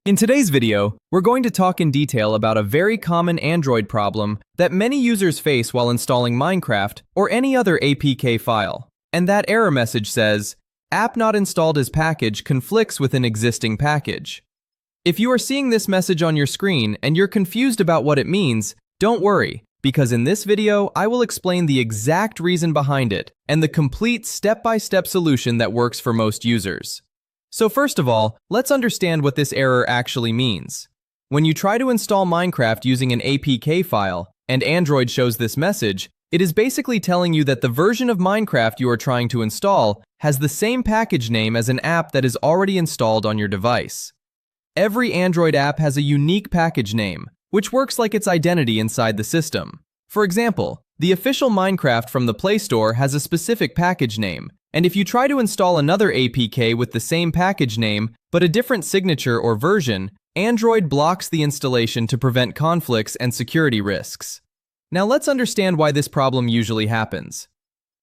In today's video, we're going to talk in detail about a very common Android problem that many users face while installing Minecraft or any other APK file. And that error message says, "App not installed as package conflicts with an existing package." If you are seeing this message on your screen and you're confused about what it means, don't worry, because in this video, I will explain the exact reason behind it and the complete step-by-step solution that works for most users. So first of all, let's understand what this error actually means. When you try to install Minecraft using an APK file, and Android shows this message, it is basically telling you that the version of Minecraft you are trying to install has the same package name as an app that is already installed on your device. Every Android app has a unique package name, which works like its identity inside the system. For example, the official Minecraft from the Play Store has a specific package name, and if you try to install another APK with the same package name, but a different signature or version, Android blocks the installation to prevent conflicts and security risks. Now let's understand why this problem usually happens.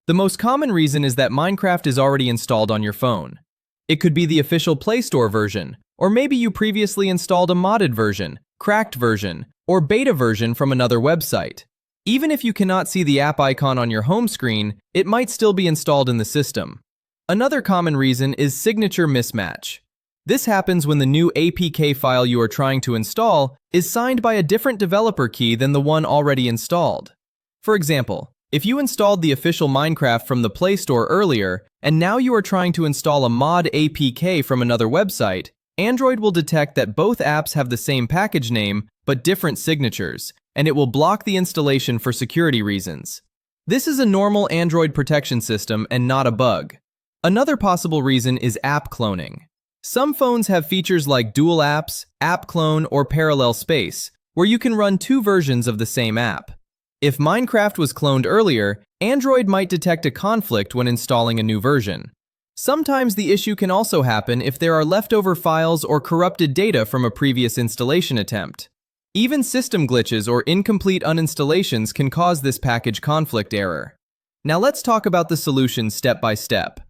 The most common reason is that Minecraft is already installed on your phone. It could be the official Play Store version, or maybe you previously installed a modded version, cracked version, or beta version from another website. Even if you cannot see the app icon on your home screen, it might still be installed in the system. Another common reason is signature mismatch. This happens when the new APK file you are trying to install is signed by a different developer key than the one already installed. For example, if you installed the official Minecraft from the Play Store earlier, and now you are trying to install a mod APK from another website, Android will detect that both apps have the same package name, but different signatures, and it will block the installation for security reasons. This is a normal Android protection system and not a bug. Another possible reason is app cloning. Some phones have features like dual apps, app clone, or parallel space, where you can run two versions of the same app. If Minecraft was cloned earlier, Android might detect a conflict when installing a new version. Sometimes the issue can also happen if there are leftover files or corrupted data from a previous installation attempt. Even system glitches or incomplete uninstallations can cause this package conflict error. Now let's talk about the solution step by step.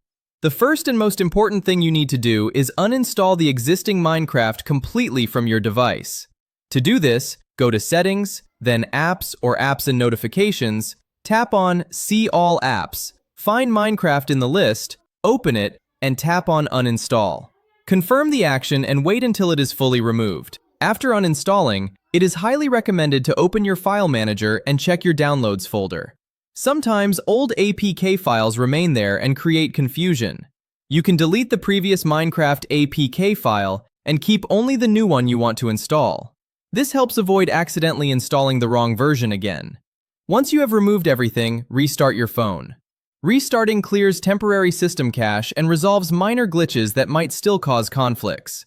The first and most important thing you need to do is uninstall the existing Minecraft completely from your device. To do this, go to Settings, then Apps or Apps and Notifications, tap on See All Apps, find Minecraft in the list, open it, and tap on Uninstall. Confirm the action and wait until it is fully removed. After uninstalling, it is highly recommended to open your file manager and check your downloads folder. Sometimes old APK files remain there and create confusion. You can delete the previous Minecraft APK file and keep only the new one you want to install. This helps avoid accidentally installing the wrong version again. Once you have removed everything, restart your phone. Restarting clears temporary system cache and resolves minor glitches that might still cause conflicts.